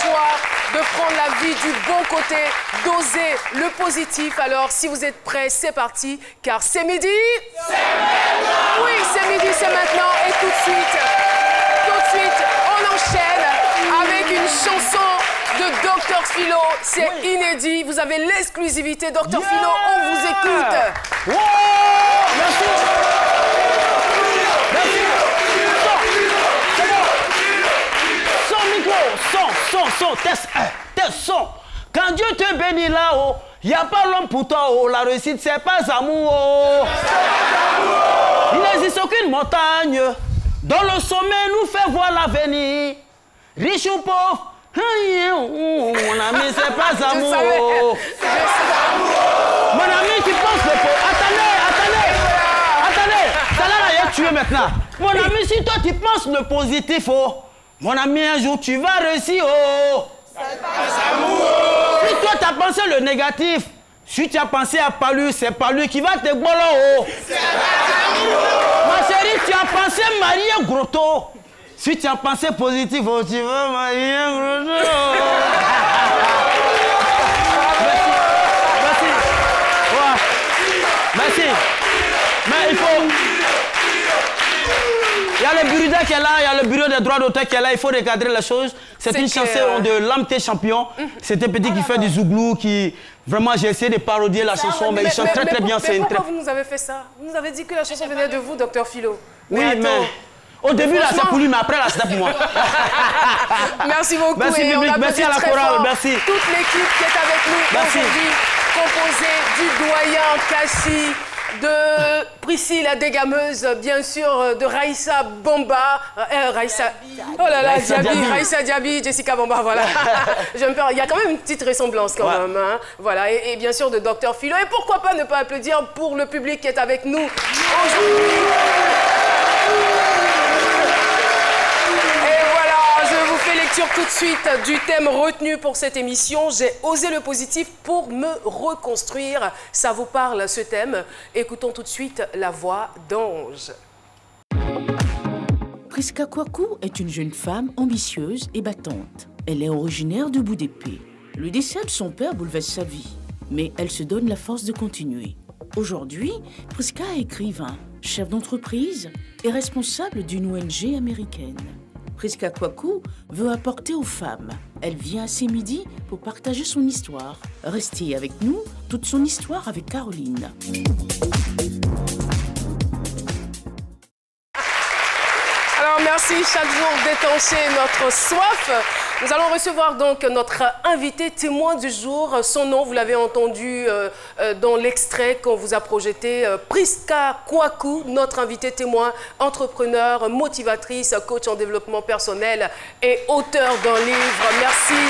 choix de prendre la vie du bon côté, d'oser le positif. Alors, si vous êtes prêts, c'est parti, car c'est midi. C'est maintenant. Oui, c'est midi, c'est maintenant. Et tout de suite, on enchaîne avec une chanson de Dr Philo. C'est inédit. Vous avez l'exclusivité, Dr Philo. On vous écoute. Wow. Merci. Merci. Son micro, son, test, son. Quand Dieu te bénit là-haut, il n'y a pas l'homme pour toi. Oh. La réussite, c'est pas amour. Oh. Il n'existe aucune montagne dont le sommet nous fait voir l'avenir. Riche ou pauvre, mon ami, c'est pas amour. Mon ami qui pense le pauvre. Attendez, ça là, tu es maintenant. Mon ami, si toi tu penses le positif, oh, mon ami, un jour tu vas réussir, oh. C'est pas amour. Si toi tu as pensé le négatif, si tu as pensé à pas lui, c'est pas lui qui va te boller, oh. C'est pas amour. Ma chérie, tu as pensé marier Grotto. Si tu as pensé positif, oh, tu vas marier Grotto. Merci. Mais il faut... Il y a le bureau qui est là, il y a le bureau des droits d'auteur qui est là, il faut recadrer les choses. C'est une chanson de Lamté Champion. C'est un petit qui fait du zouglou, qui... Vraiment, j'ai essayé de parodier la chanson, mais il chante très bien. Mais pourquoi vous nous avez fait ça? Vous nous avez dit que la chanson venait de vous, Dr Philo. Oui, mais... Au début, là, c'est pour lui, mais après, là, c'est pour moi. Merci beaucoup. Merci, public. Merci à la chorale. Merci. Toute l'équipe qui est avec nous aujourd'hui, composée du doyen Kassi, de Priscille la dégameuse, bien sûr, de Raïssa Bomba, oh là là, Raïssa Diaby, Jessica Bomba, voilà. Je me perds. Il y a quand même une petite ressemblance quand même. Hein. Voilà, et bien sûr de Dr Philo. Et pourquoi pas ne pas applaudir pour le public qui est avec nous aujourd'hui. Tout de suite du thème retenu pour cette émission. J'ai osé le positif pour me reconstruire. Ça vous parle ce thème? Écoutons tout de suite la voix d'Ange. Priska Kwaku est une jeune femme ambitieuse et battante. Elle est originaire de Boudépé. Le décès de son père bouleverse sa vie, mais elle se donne la force de continuer. Aujourd'hui, Priska est écrivain, chef d'entreprise et responsable d'une ONG américaine. Priska Kwaku veut apporter aux femmes. Elle vient à ces midis pour partager son histoire. Restez avec nous, toute son histoire avec Caroline. Alors merci chaque jour d'étancher notre soif. Nous allons recevoir donc notre invité témoin du jour. Son nom, vous l'avez entendu dans l'extrait qu'on vous a projeté. Priska Kwaku, notre invité témoin, entrepreneur, motivatrice, coach en développement personnel et auteur d'un livre. Merci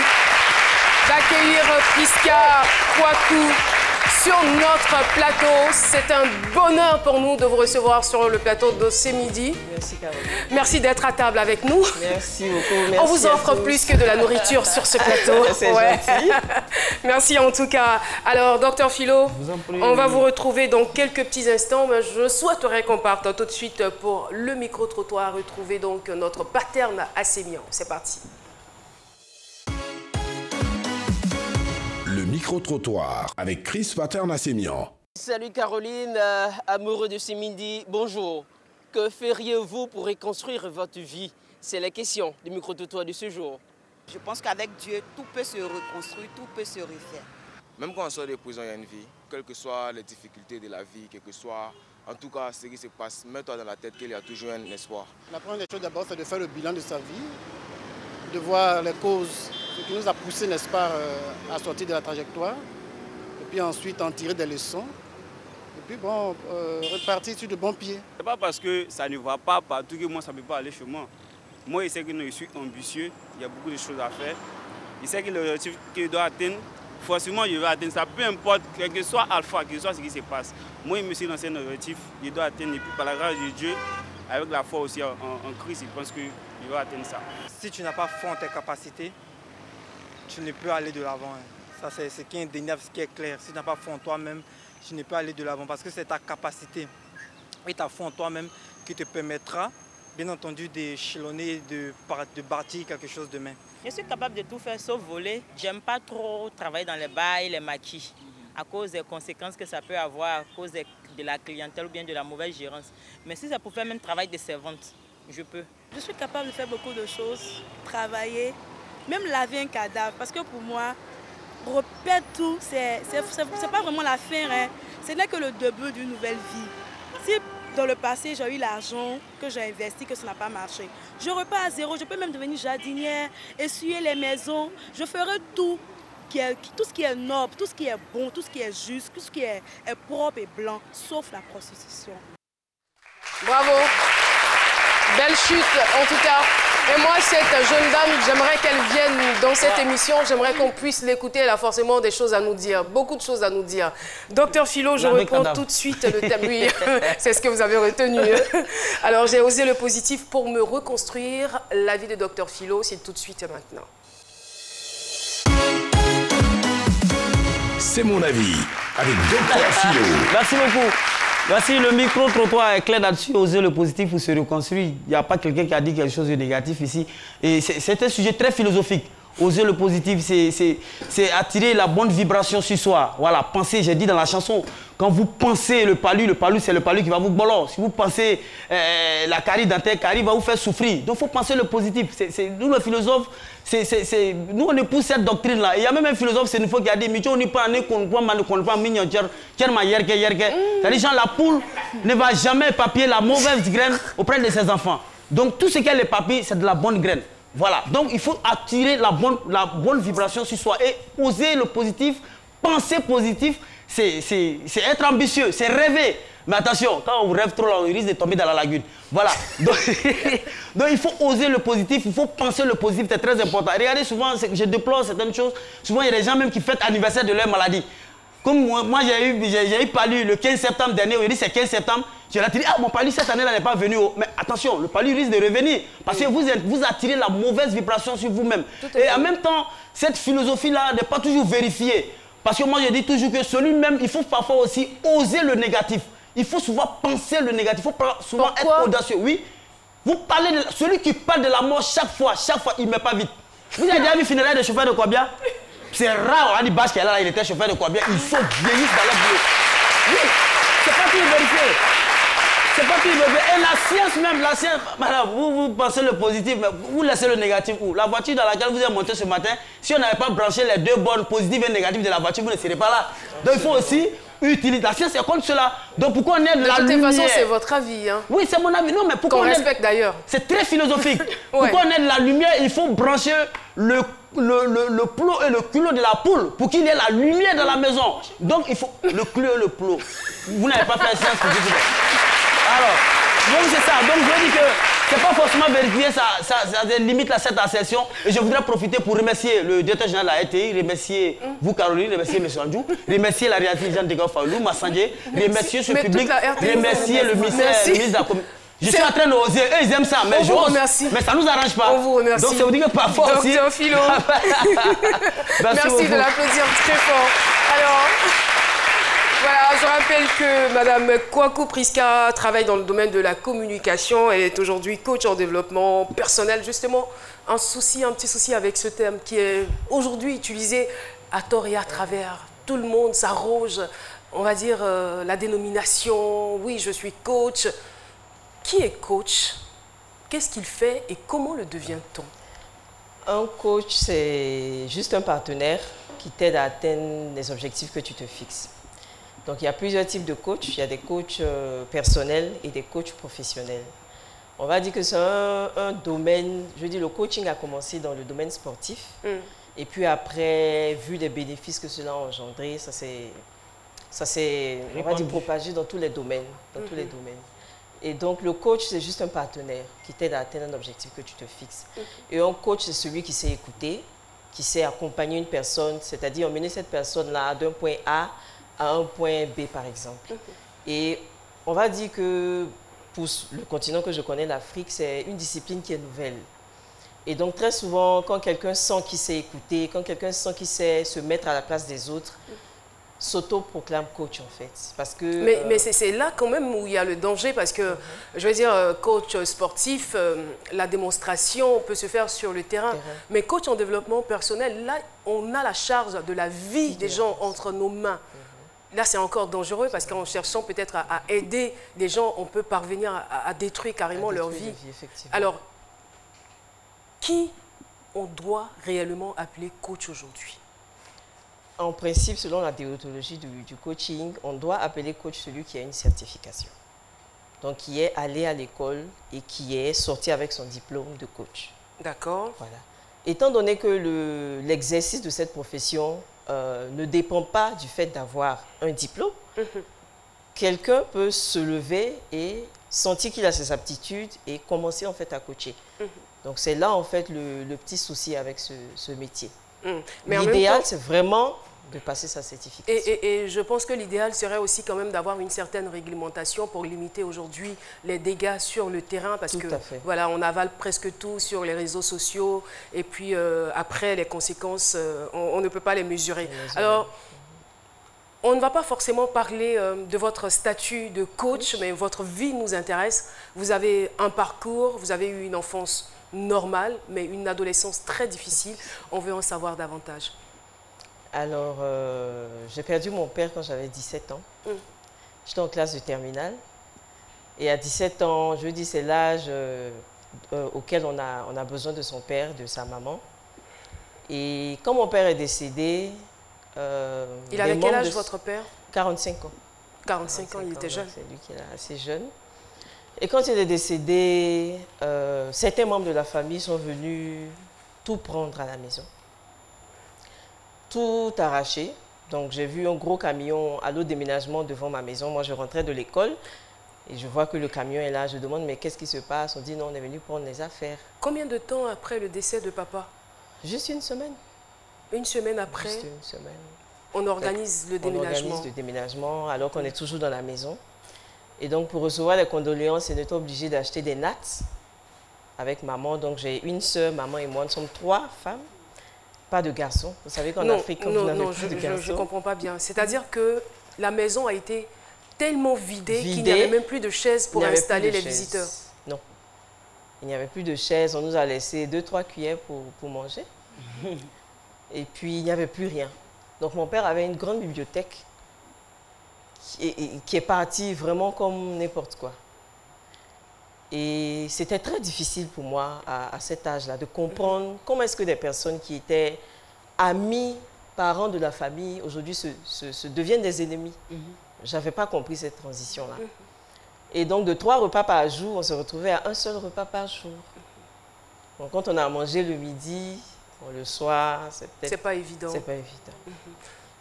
d'accueillir Priska Kwaku sur notre plateau. C'est un bonheur pour nous de vous recevoir sur le plateau de ce midi. Merci Caroline. Merci d'être à table avec nous. Merci beaucoup. Merci. On vous offre plus que de la nourriture sur ce plateau. C'est gentil. Merci en tout cas. Alors, Dr Philo, on va vous retrouver dans quelques petits instants. Mais je souhaiterais qu'on parte tout de suite pour le micro-trottoir, retrouver donc notre paterne Assémian. C'est parti. Le micro-trottoir avec Chris Paterne-Assémian. Salut Caroline, amoureux de ce midi, bonjour. Que feriez-vous pour reconstruire votre vie? C'est la question du micro-trottoir de ce jour. Je pense qu'avec Dieu, tout peut se reconstruire, tout peut se refaire. Même quand on sort de prison, il y a une vie. Quelles que soient les difficultés de la vie, quel que soit, en tout cas, ce qui se passe, mets-toi dans la tête qu'il y a toujours un espoir. La première des choses d'abord, c'est de faire le bilan de sa vie, de voir les causes, ce qui nous a poussé, n'est-ce pas, à sortir de la trajectoire, et puis ensuite en tirer des leçons, et puis bon, repartir sur de bons pieds. C'est pas parce que ça ne va pas partout que moi ça ne peut pas aller chez moi. Moi, je sais que je suis ambitieux, il y a beaucoup de choses à faire. Je sais que l'objectif que je dois atteindre, forcément je vais atteindre ça, peu importe, quel que soit alpha, quel que soit ce qui se passe. Moi, je me suis lancé un objectif, je dois atteindre, et puis par la grâce de Dieu, avec la foi aussi en Christ, je pense que je vais atteindre ça. Si tu n'as pas foi en tes capacités, tu ne peux aller de l'avant. Ça, c'est ce qui est indéniable, ce qui est clair. Si tu n'as pas foi en toi-même, tu ne peux aller de l'avant parce que c'est ta capacité et ta foi en toi-même qui te permettra, bien entendu, d'échelonner, de bâtir quelque chose demain. Je suis capable de tout faire sauf voler. J'aime pas trop travailler dans les bars et les maquis à cause des conséquences que ça peut avoir, à cause de la clientèle ou bien de la mauvaise gérance. Mais si c'est pour faire même travail de servante, je peux. Je suis capable de faire beaucoup de choses, travailler, même laver un cadavre. Parce que pour moi, repère tout, c'est pas vraiment la fin. Hein. Ce n'est que le début d'une nouvelle vie. Si dans le passé, j'ai eu l'argent que j'ai investi, que ça n'a pas marché, je repars à zéro. Je peux même devenir jardinière, essuyer les maisons. Je ferai tout. Tout ce qui est noble, tout ce qui est bon, tout ce qui est juste, tout ce qui est propre et blanc, sauf la prostitution. Bravo. Belle chute, en tout cas. Et moi, cette jeune dame, j'aimerais qu'elle vienne dans cette émission. J'aimerais qu'on puisse l'écouter. Elle a forcément des choses à nous dire, beaucoup de choses à nous dire. Docteur Philo, je reprends tout de suite le thème. Oui, c'est ce que vous avez retenu. Alors, j'ai osé le positif pour me reconstruire. L'avis de Docteur Philo, c'est tout de suite et maintenant. C'est mon avis, avec Docteur Philo. Merci beaucoup. Voici le micro-trottoir est clair là-dessus, oser le positif pour se reconstruire. Il n'y a pas quelqu'un qui a dit quelque chose de négatif ici. Et c'est un sujet très philosophique. Oser le positif, c'est attirer la bonne vibration sur soi. Voilà, pensez, j'ai dit dans la chanson, quand vous pensez le palu c'est le palu qui va vous bolor. Si vous pensez la carie dentaire, carie va vous faire souffrir. Donc il faut penser le positif. Nous, les philosophes, nous on épouse cette doctrine-là. Il y a même un philosophe, c'est une fois qui a dit, c'est-à-dire, la poule ne va jamais papier la mauvaise graine auprès de ses enfants. Donc tout ce qu'elle est papier, c'est de la bonne graine. Voilà, donc il faut attirer la bonne vibration sur soi et oser le positif, penser positif, c'est être ambitieux, c'est rêver. Mais attention, quand on rêve trop, là, on risque de tomber dans la lagune. Voilà, donc il faut oser le positif, il faut penser le positif, c'est très important. Regardez, souvent, je déplore certaines choses, souvent il y a des gens même qui fêtent l'anniversaire de leur maladie. Comme moi j'ai eu palu le 15 septembre dernier, on dit c'est 15 septembre, je l'ai dit, ah mon palu cette année-là n'est pas venu. Mais attention, le palu risque de revenir parce que vous attirez la mauvaise vibration sur vous-même. Et en même temps, cette philosophie-là n'est pas toujours vérifiée. Parce que moi je dis toujours que celui-même, il faut parfois aussi oser le négatif. Il faut souvent penser le négatif, il faut souvent être audacieux. Oui, vous parlez de celui qui parle de la mort chaque fois, il ne met pas vite. Vous avez déjà vu funéraire de chauffeur de Kwabia? C'est rare, on dit Bache qu'elle il était chauffeur de Kwabia, ils sont vieillis dans leur boulot. Oui, c'est pas tout vérifié. C'est pas tout vérifié. Et la science même, madame, vous pensez le positif, mais vous laissez le négatif où? La voiture dans laquelle vous êtes monté ce matin, si on n'avait pas branché les deux bornes positives et négatives de la voiture, vous ne serez pas là. Donc il faut aussi utiliser. La science est contre cela. Donc pourquoi on aide la lumière? De toute façon, c'est votre avis. Hein. Oui, c'est mon avis. Non, mais pourquoi on respecte d'ailleurs. C'est très philosophique. Pourquoi on aide la lumière? Il faut brancher le plot et le culot de la poule pour qu'il y ait la lumière dans la maison. Donc il faut le culot et le plot. Vous n'avez pas fait science pour dire. Alors, donc c'est ça. Donc je dis que c'est pas forcément vérifié, ça limite la cette assertion. Et je voudrais profiter pour remercier le directeur général de la RTI, remercier vous Caroline, remercier M. Andjou, remercier la réalisatrice Jeanne Degault Faoulou, Massandje, remercier ce public, remercier le ministre de la Communauté. Je suis en train d'oser, eux ils aiment ça, mais j'ose. Mais ça ne nous arrange pas. On vous remercie. Donc ça veut dire que parfois aussi... Docteur Philo. Merci de l'applaudir très fort. Alors, voilà, je rappelle que Madame Kwaku Priska travaille dans le domaine de la communication. Elle est aujourd'hui coach en développement personnel. Justement, un petit souci avec ce terme qui est aujourd'hui utilisé à tort et à travers. Tout le monde s'arroge, on va dire, la dénomination. Oui, je suis coach. Qui est coach? Qu'est-ce qu'il fait et comment le devient-on? Un coach, c'est juste un partenaire qui t'aide à atteindre les objectifs que tu te fixes. Donc, il y a plusieurs types de coachs. Il y a des coachs personnels et des coachs professionnels. On va dire que c'est un domaine, je dis le coaching a commencé dans le domaine sportif. Et puis après, vu les bénéfices que cela a engendré, ça s'est, on va dire, propagé dans tous les domaines. Tous les domaines. Et donc, le coach, c'est juste un partenaire qui t'aide à atteindre un objectif que tu te fixes. Et un coach, c'est celui qui sait écouter, qui sait accompagner une personne, c'est-à-dire emmener cette personne-là d'un point A à un point B, par exemple. Et on va dire que pour le continent que je connais, l'Afrique, c'est une discipline qui est nouvelle. Et donc, très souvent, quand quelqu'un sent qu'il sait écouter, quand quelqu'un sent qu'il sait se mettre à la place des autres, s'auto-proclament coach en fait. Parce que, mais c'est là quand même où il y a le danger parce que, je veux dire, coach sportif, la démonstration peut se faire sur le terrain. Mais coach en développement personnel, là, on a la charge de la vie des gens entre nos mains. Là, c'est encore dangereux parce qu'en cherchant peut-être à aider des gens, on peut parvenir à détruire carrément leur vie. Alors, qui on doit réellement appeler coach aujourd'hui? En principe, selon la déontologie du coaching, on doit appeler coach celui qui a une certification. Donc, qui est allé à l'école et qui est sorti avec son diplôme de coach. D'accord. Voilà. Étant donné que l'exercice de cette profession ne dépend pas du fait d'avoir un diplôme, quelqu'un peut se lever et sentir qu'il a ses aptitudes et commencer en fait à coacher. Donc, c'est là en fait le petit souci avec ce métier. L'idéal, c'est vraiment de passer sa certification. Et je pense que l'idéal serait aussi quand même d'avoir une certaine réglementation pour limiter aujourd'hui les dégâts sur le terrain parce que voilà, on avale presque tout sur les réseaux sociaux et puis après les conséquences, on ne peut pas les mesurer. Alors, on ne va pas forcément parler de votre statut de coach, mais votre vie nous intéresse. Vous avez un parcours, vous avez eu une enfance normale, mais une adolescence très difficile. On veut en savoir davantage. Alors, j'ai perdu mon père quand j'avais 17 ans. J'étais en classe de terminale. Et à 17 ans, je dis, c'est l'âge auquel on a besoin de son père, de sa maman. Et quand mon père est décédé... il avait quel âge, votre père? 45 ans. 45 ans, il était jeune. C'est lui qui est assez jeune. Et quand il est décédé, certains membres de la famille sont venus tout prendre à la maison. Tout arracher. Donc j'ai vu un gros camion à l'eau déménagement devant ma maison. Moi, je rentrais de l'école et je vois que le camion est là. Je demande, mais qu'est-ce qui se passe? On dit, non, on est venu prendre les affaires. Combien de temps après le décès de papa? Juste une semaine. Une semaine après? Juste une semaine. On organise le déménagement. On organise le déménagement alors qu'on est toujours dans la maison. Et donc, pour recevoir les condoléances, on était obligé d'acheter des nattes avec maman. Donc, j'ai une sœur, maman et moi. Nous sommes 3 femmes, pas de garçons. Vous savez qu'en Afrique, quand vous n'avez plus de garçons... je ne comprends pas bien. C'est-à-dire que la maison a été tellement vidée qu'il n'y avait même plus de chaises pour installer les visiteurs. Non. Il n'y avait plus de chaises. On nous a laissé 2-3 cuillères pour manger. Et puis, il n'y avait plus rien. Donc, mon père avait une grande bibliothèque qui est parti vraiment comme n'importe quoi. Et c'était très difficile pour moi, à cet âge-là, de comprendre comment est-ce que des personnes qui étaient amis, parents de la famille, aujourd'hui se deviennent des ennemis. Je n'avais pas compris cette transition-là. Et donc, de 3 repas par jour, on se retrouvait à un seul repas par jour. Donc, quand on a mangé le midi, le soir, c'est peut-être... C'est pas évident. C'est pas évident.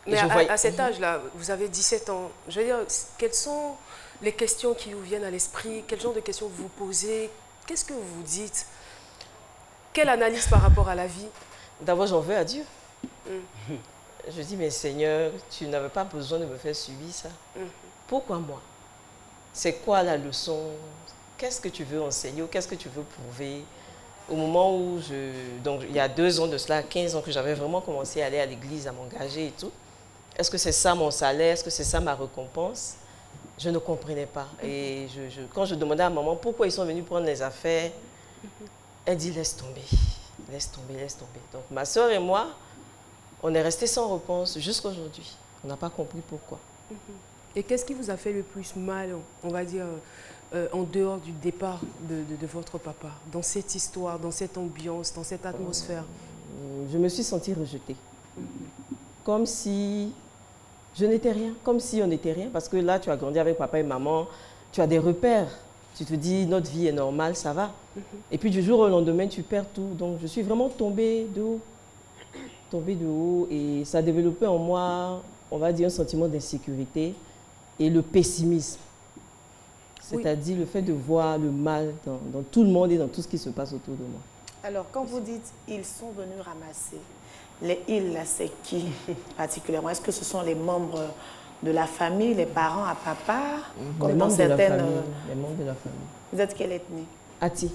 Mais à cet âge-là, vous avez 17 ans, je veux dire, quelles sont les questions qui vous viennent à l'esprit? Quel genre de questions vous vous posez? Qu'est-ce que vous vous dites? Quelle analyse par rapport à la vie? D'abord, j'en veux à Dieu. Je dis, mais Seigneur, tu n'avais pas besoin de me faire subir ça. Pourquoi moi? C'est quoi la leçon? Qu'est-ce que tu veux enseigner ou qu'est-ce que tu veux prouver? Au moment où donc il y a 2 ans de cela, 15 ans que j'avais vraiment commencé à aller à l'église, à m'engager et tout. Est-ce que c'est ça mon salaire? Est-ce que c'est ça ma récompense? Je ne comprenais pas. Et quand je demandais à maman pourquoi ils sont venus prendre les affaires, elle dit laisse tomber, laisse tomber, laisse tomber. Donc ma soeur et moi, on est restés sans réponse jusqu'à aujourd'hui. On n'a pas compris pourquoi. Et qu'est-ce qui vous a fait le plus mal, on va dire, en dehors du départ de votre papa, dans cette histoire, dans cette ambiance, dans cette atmosphère? Je me suis sentie rejetée. Comme si je n'étais rien, comme si on n'était rien. Parce que là, tu as grandi avec papa et maman, tu as des repères. Tu te dis, notre vie est normale, ça va. Et puis du jour au lendemain, tu perds tout. Donc je suis vraiment tombée de haut. Tombée de haut. Et ça a développé en moi, on va dire, un sentiment d'insécurité et le pessimisme. C'est-à-dire le fait de voir le mal dans tout le monde et dans tout ce qui se passe autour de moi. Alors, quand vous dites « ils sont venus ramasser », les « ils », c'est qui particulièrement? Est-ce que ce sont les membres de la famille, les parents à papa? Les membres de la famille. Les membres de la famille. Vous êtes quelle ethnie? Ati.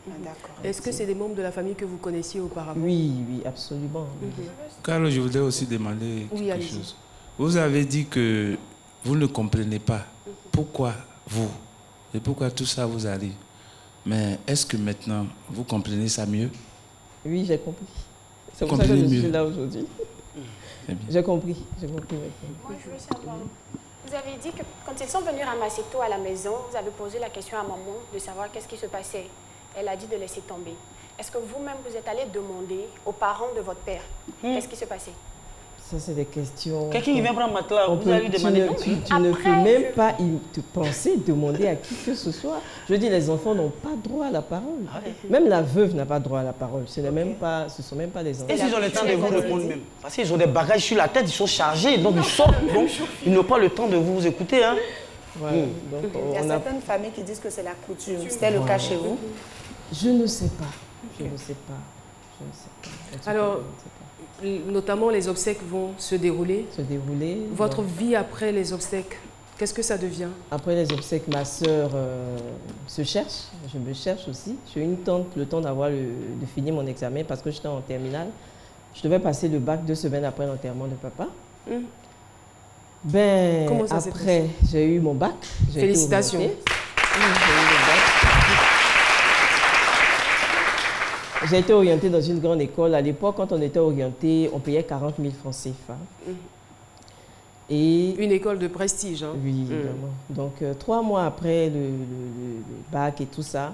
D'accord. Est-ce que c'est des membres de la famille que vous connaissiez auparavant? Oui, oui, absolument. Carlo, je voudrais aussi demander quelque chose. Vous avez dit que vous ne comprenez pas pourquoi vous et pourquoi tout ça vous arrive. Mais est-ce que maintenant, vous comprenez ça mieux? Oui, j'ai compris. C'est pour ça que je suis là aujourd'hui. J'ai compris. Moi, je veux savoir. Vous avez dit que quand ils sont venus ramasser tout à la maison, vous avez posé la question à maman de savoir qu'est-ce qui se passait. Elle a dit de laisser tomber. Est-ce que vous-même, vous êtes allé demander aux parents de votre père qu'est-ce qui se passait? Ça, c'est des questions... Quelqu'un qui vient prendre matelas, vous allez lui demander... Tu ne peux même pas te penser demander à qui que ce soit. Je dis, les enfants n'ont pas droit à la parole. Même la veuve n'a pas droit à la parole. Ce ne sont même pas des enfants. Et s'ils ont le temps de vous répondre même? Parce qu'ils ont des bagages sur la tête, ils sont chargés, donc ils sortent. Donc, ils n'ont pas le temps de vous écouter. Hein. Voilà. Donc, il y a certaines familles qui disent que c'est la coutume. C'était le cas chez vous? Je ne sais pas. Je ne sais pas. Je ne sais pas. Alors, notamment les obsèques vont se dérouler. Votre vie après les obsèques, qu'est-ce que ça devient? Après les obsèques, ma sœur se cherche. Je me cherche aussi. J'ai eu le temps de finir mon examen parce que j'étais en terminale. Je devais passer le bac 2 semaines après l'enterrement de papa. Ben, après, j'ai eu mon bac. Félicitations. J'ai eu le bac. J'ai été orientée dans une grande école. À l'époque, quand on était orienté, on payait 40 000 francs CFA. Et une école de prestige. Hein. Oui, vraiment. Donc, 3 mois après le bac et tout ça,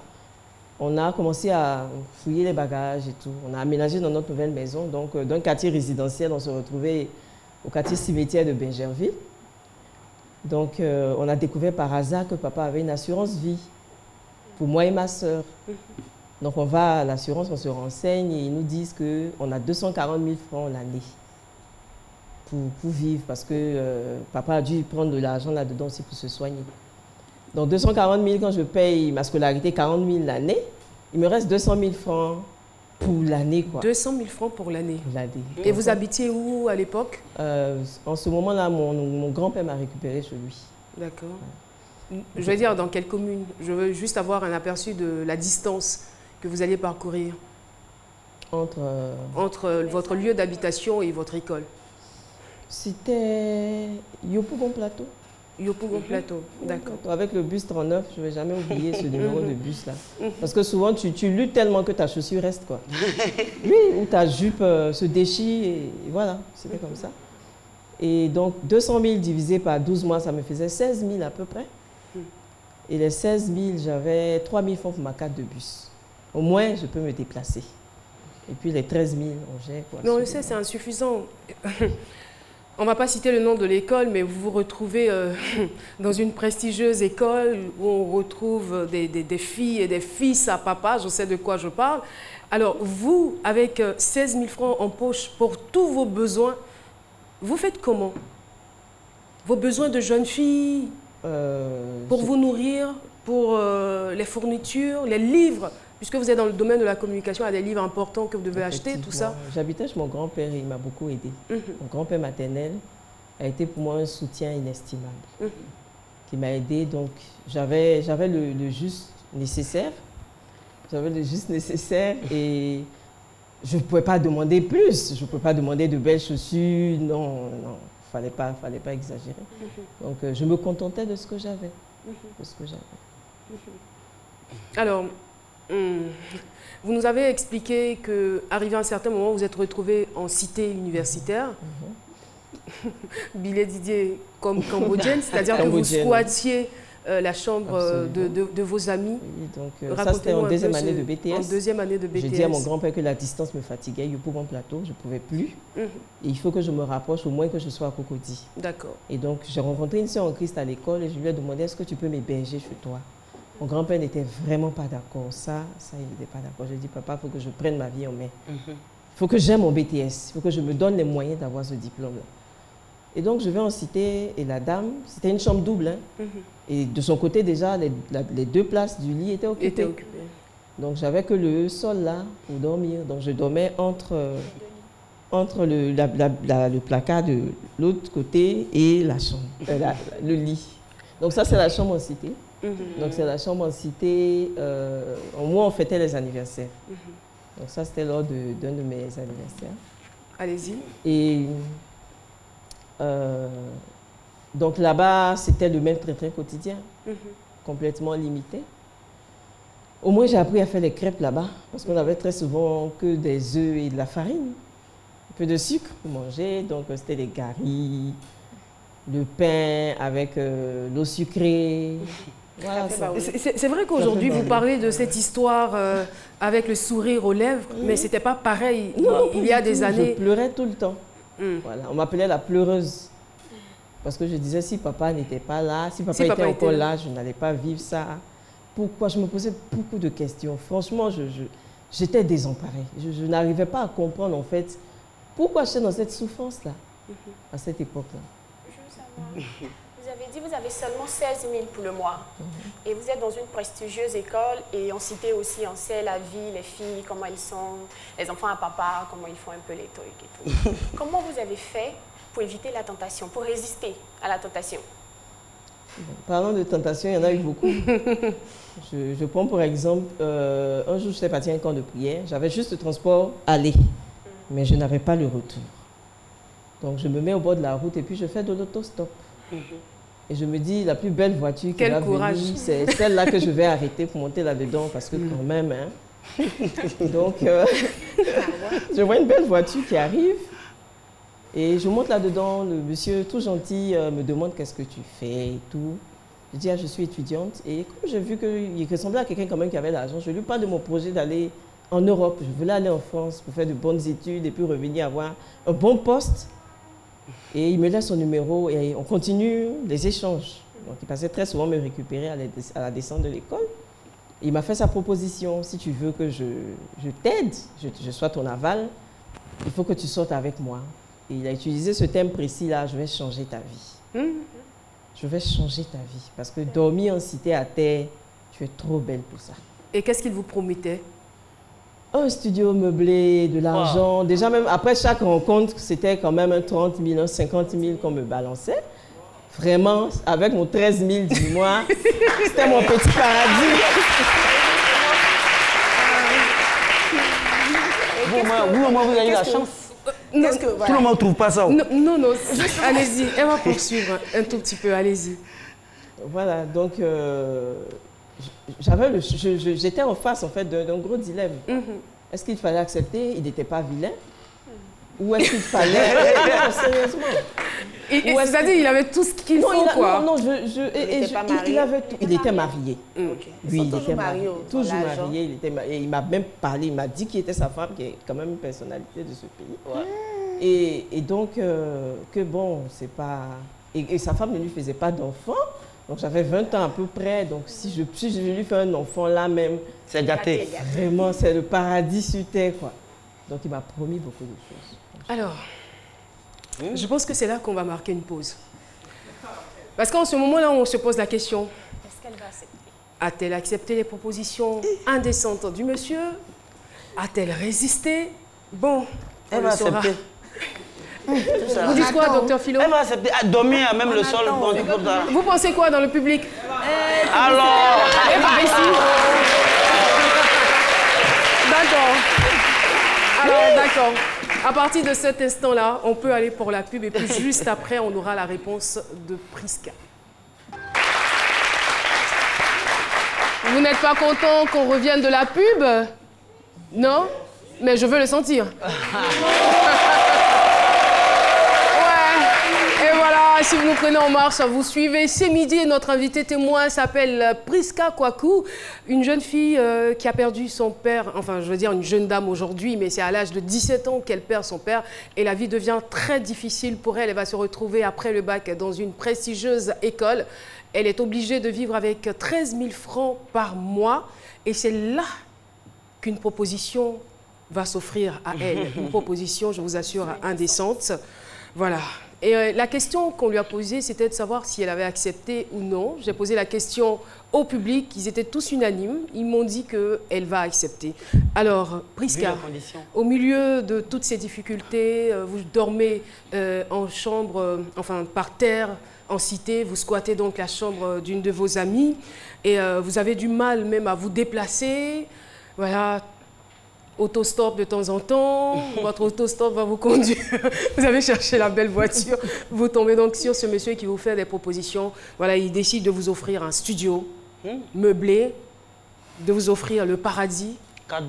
on a commencé à fouiller les bagages et tout. On a aménagé dans notre nouvelle maison. Donc, d'un quartier résidentiel, on se retrouvait au quartier cimetière de Bingerville. Donc, on a découvert par hasard que papa avait une assurance vie pour moi et ma sœur. Donc, on va à l'assurance, on se renseigne et ils nous disent qu'on a 240 000 francs l'année pour vivre parce que papa a dû prendre de l'argent là-dedans aussi pour se soigner. Donc, 240 000 quand je paye ma scolarité, 40 000 l'année, il me reste 200 000 francs pour l'année. 200 000 francs pour l'année. Et vous habitiez où à l'époque? En ce moment-là, mon grand-père m'a récupéré chez lui. D'accord. Je veux dire, dans quelle commune? Je veux juste avoir un aperçu de la distance que vous alliez parcourir entre votre lieu d'habitation et votre école. C'était Yopougon Plateau. Yopougon Plateau, d'accord. Avec le bus 39, je ne vais jamais oublier ce numéro de bus-là. Parce que souvent, tu luttes tellement que ta chaussure reste, quoi. Oui, ou ta jupe se déchire, et voilà, c'était comme ça. Et donc, 200 000 divisé par 12 mois, ça me faisait 16 000 à peu près. Et les 16 000, j'avais 3 000 francs pour ma carte de bus. Au moins, je peux me déplacer. Et puis les 13 000, on gère. Mais on le sait, c'est insuffisant. On ne va pas citer le nom de l'école, mais vous vous retrouvez dans une prestigieuse école où on retrouve des filles et des fils à papa, je sais de quoi je parle. Alors vous, avec 16 000 francs en poche pour tous vos besoins, vous faites comment? Vos besoins de jeune fille, pour vous nourrir, pour les fournitures, les livres, puisque vous êtes dans le domaine de la communication, il y a des livres importants que vous devez acheter, tout ça. J'habitais chez mon grand-père et il m'a beaucoup aidé. Mon grand-père maternel a été pour moi un soutien inestimable. Qui m'a aidé, donc j'avais le juste nécessaire. J'avais le juste nécessaire et je ne pouvais pas demander plus. Je ne pouvais pas demander de belles chaussures, non, non. Fallait pas exagérer. Donc, je me contentais de ce que j'avais. Alors, vous nous avez expliqué qu'arrivé à un certain moment, vous êtes retrouvé en cité universitaire. Billet Didier comme cambodgienne, c'est-à-dire que vous squattiez la chambre de vos amis. Oui, donc ça c'était en deuxième année de BTS. En deuxième année de BTS. J'ai dit à mon grand-père que la distance me fatiguait, Yopougon Plateau, je ne pouvais plus. Et il faut que je me rapproche, au moins que je sois à Cocody. D'accord. Et donc j'ai rencontré une sœur en Christ à l'école et je lui ai demandé est-ce que tu peux m'héberger chez toi. Mon grand-père n'était vraiment pas d'accord. Ça, il n'était pas d'accord. J'ai dit papa, il faut que je prenne ma vie en main. Il faut que j'aime mon BTS. Il faut que je me donne les moyens d'avoir ce diplôme-là. Et donc, je vais en cité et la dame, c'était une chambre double. Hein. Et de son côté, déjà, les 2 places du lit étaient occupées. Donc, j'avais que le sol là pour dormir. Donc, je dormais entre le placard de l'autre côté et la chambre, le lit. Donc, ça, c'est la chambre en cité. Donc, c'est la chambre en cité. Au moins, on fêtait les anniversaires. Donc, ça, c'était lors d'un de mes anniversaires. Allez-y. Et Donc là-bas, c'était le même train-train quotidien, complètement limité. Au moins, j'ai appris à faire les crêpes là-bas, parce qu'on avait très souvent que des œufs et de la farine, un peu de sucre pour manger. Donc, c'était des garis, le pain avec l'eau sucrée. Voilà, c'est vrai qu'aujourd'hui, vous parlez de cette histoire avec le sourire aux lèvres, mais ce n'était pas pareil il y a des années. Je pleurais tout le temps. Voilà, on m'appelait la pleureuse. Parce que je disais, si papa n'était pas là, si papa était encore là, je n'allais pas vivre ça. Pourquoi? Je me posais beaucoup de questions. Franchement, j'étais désemparée. Je n'arrivais pas à comprendre, en fait, pourquoi j'étais dans cette souffrance-là, à cette époque-là. Je veux savoir. Vous avez dit que vous avez seulement 16 000 pour le mois. Et vous êtes dans une prestigieuse école et on citait aussi, on sait la vie, les filles, comment elles sont, les enfants à papa, comment ils font un peu les trucs et tout. Comment vous avez fait pour éviter la tentation, pour résister à la tentation? Parlant de tentation, il y en a eu beaucoup. Je prends pour exemple, un jour, j'étais partie à un camp de prière. J'avais juste le transport aller, mais je n'avais pas le retour. Donc, je me mets au bord de la route et puis je fais de l'autostop. Et je me dis, la plus belle voiture qui va venir, c'est celle-là que je vais arrêter pour monter là-dedans, parce que quand même, hein. Donc, je vois une belle voiture qui arrive. Et je monte là-dedans, le monsieur tout gentil me demande qu'est-ce que tu fais et tout. Je dis, je suis étudiante. Et comme j'ai vu qu'il ressemblait à quelqu'un quand même qui avait l'argent, je lui parle de mon projet d'aller en Europe. Je voulais aller en France pour faire de bonnes études et puis revenir avoir un bon poste. Et il me laisse son numéro et on continue les échanges. Donc il passait très souvent me récupérer à la descente de l'école. Il m'a fait sa proposition, si tu veux que je t'aide, je sois ton aval, il faut que tu sortes avec moi. Et il a utilisé ce thème précis-là, je vais changer ta vie. Je vais changer ta vie. Parce que dormir en cité à terre, tu es trop belle pour ça. Et qu'est-ce qu'il vous promettait? Un studio meublé, de l'argent. Wow. Déjà, même après chaque rencontre, c'était quand même un 30 000, un 50 000 qu'on me balançait. Vraiment, avec mon 13 000 du mois, c'était mon petit paradis. Vous avez eu la chance. Non, tout le monde ne trouve pas ça. Non, allez-y, elle va poursuivre un tout petit peu, allez-y. Voilà, donc j'étais en face en fait d'un gros dilemme. Est-ce qu'il fallait accepter, il n'était pas vilain, ou est-ce qu'il fallait... Sérieusement. C'est-à-dire qu'il avait tout ce qu'il faut, quoi. Non, il avait tout. Il était marié. Oui, il était marié. Toujours marié. Et il m'a même parlé, il m'a dit qu'il était sa femme, qui est quand même une personnalité de ce pays. Et donc, que bon, c'est pas... Et sa femme ne lui faisait pas d'enfant. Donc j'avais 20 ans à peu près. Donc si je lui fais un enfant là même... C'est gâté. Vraiment, c'est le paradis sur terre, quoi. Donc il m'a promis beaucoup de choses. Alors... Je pense que c'est là qu'on va marquer une pause. Parce qu'en ce moment-là, on se pose la question, est-ce qu'elle va accepter? A-t-elle accepté les propositions indécentes du monsieur? A-t-elle résisté? Bon, elle va accepter. Vous dites quoi, docteur Philo? Elle va accepter. Dormir même le sol. Vous pensez quoi dans le public? Alors D'accord. Alors, d'accord. À partir de cet instant-là, on peut aller pour la pub et puis juste après, on aura la réponse de Prisca. Vous n'êtes pas content qu'on revienne de la pub? Non? Mais je veux le sentir. Si vous nous prenez en marche, vous suivez. C'est midi et notre invité témoin s'appelle Prisca Kwaku, une jeune fille qui a perdu son père, enfin je veux dire une jeune dame aujourd'hui, mais c'est à l'âge de 17 ans qu'elle perd son père et la vie devient très difficile pour elle. Elle va se retrouver après le bac dans une prestigieuse école. Elle est obligée de vivre avec 13 000 francs par mois et c'est là qu'une proposition va s'offrir à elle. Une proposition, je vous assure, indécente. Voilà. Et la question qu'on lui a posée, c'était de savoir si elle avait accepté ou non. J'ai posé la question au public, ils étaient tous unanimes. Ils m'ont dit qu'elle va accepter. Alors, Prisca, au milieu de toutes ces difficultés, vous dormez en chambre, enfin par terre, en cité, vous squattez donc la chambre d'une de vos amies et vous avez du mal même à vous déplacer. Voilà. autostop de temps en temps, votre autostop va vous conduire, vous avez cherché la belle voiture, vous tombez donc sur ce monsieur qui vous fait des propositions. Voilà, il décide de vous offrir un studio meublé, de vous offrir le paradis.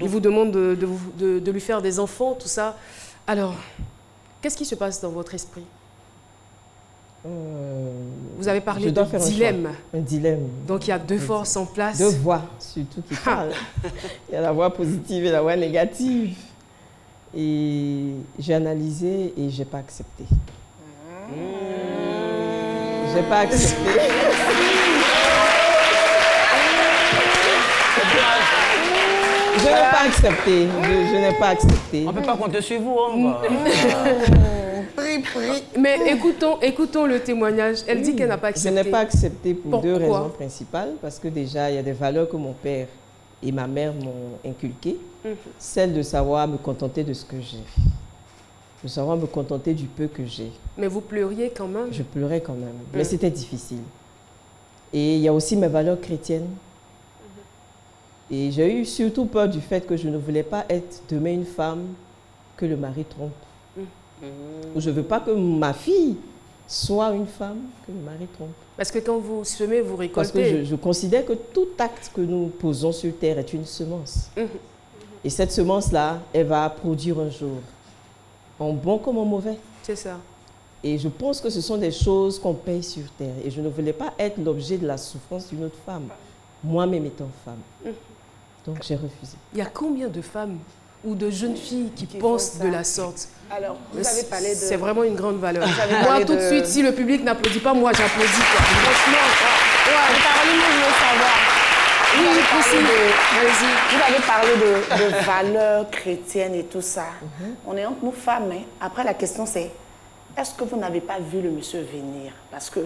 Il vous demande de lui faire des enfants, tout ça. Alors, qu'est-ce qui se passe dans votre esprit? Vous avez parlé de dilemme. Un dilemme. Donc, il y a deux forces en place. Deux voix, surtout, qui parlent. Il y a la voix positive et la voix négative. Et j'ai analysé et je n'ai pas accepté. Je n'ai pas accepté. Je n'ai pas accepté. Je n'ai pas accepté. On ne peut pas compter sur vous. Hein, Mais écoutons le témoignage. Elle dit qu'elle n'a pas accepté. Je n'ai pas accepté pour deux raisons principales. Parce que déjà, il y a des valeurs que mon père et ma mère m'ont inculquées. Celle de savoir me contenter de ce que j'ai. De savoir me contenter du peu que j'ai. Mais vous pleuriez quand même? Je pleurais quand même. Mais c'était difficile. Et il y a aussi mes valeurs chrétiennes. Et j'ai eu surtout peur du fait que je ne voulais pas être demain une femme que le mari trompe. Je ne veux pas que ma fille soit une femme que le mari trompe. Parce que quand vous semez, vous récoltez. Parce que je considère que tout acte que nous posons sur terre est une semence. Et cette semence-là, elle va produire un jour, en bon comme en mauvais. C'est ça. Et je pense que ce sont des choses qu'on paye sur terre. Et je ne voulais pas être l'objet de la souffrance d'une autre femme, moi-même étant femme. Donc j'ai refusé. Il y a combien de femmes ou de jeunes filles qui pensent de la sorte? Alors, vous avez parlé de... C'est vraiment une grande valeur. Moi, tout de suite, si le public n'applaudit pas, moi, j'applaudis. Franchement, vous avez parlé de valeurs chrétiennes et tout ça. On est entre nous femmes. Hein. Après, la question, c'est, est-ce que vous n'avez pas vu le monsieur venir? Parce que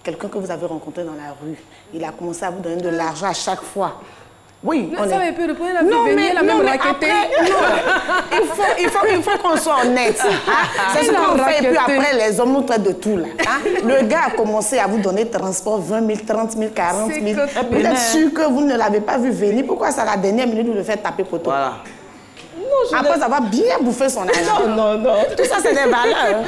quelqu'un que vous avez rencontré dans la rue, il a commencé à vous donner de l'argent à chaque fois. Oui, on savait plus, le premier l'a vu venir, la même raqueté. Il faut qu'on soit honnête. Hein? C'est ce qu'on fait, et puis après, les hommes nous traitent de tout. Là, hein? Le gars a commencé à vous donner transport 20 000, 30 000, 40 000. Vous êtes sûr que vous ne l'avez pas vu venir. Pourquoi c'est à la dernière minute vous le faites taper poteau? Voilà. Après avoir bien bouffé son argent. Non. Tout ça, c'est des valeurs.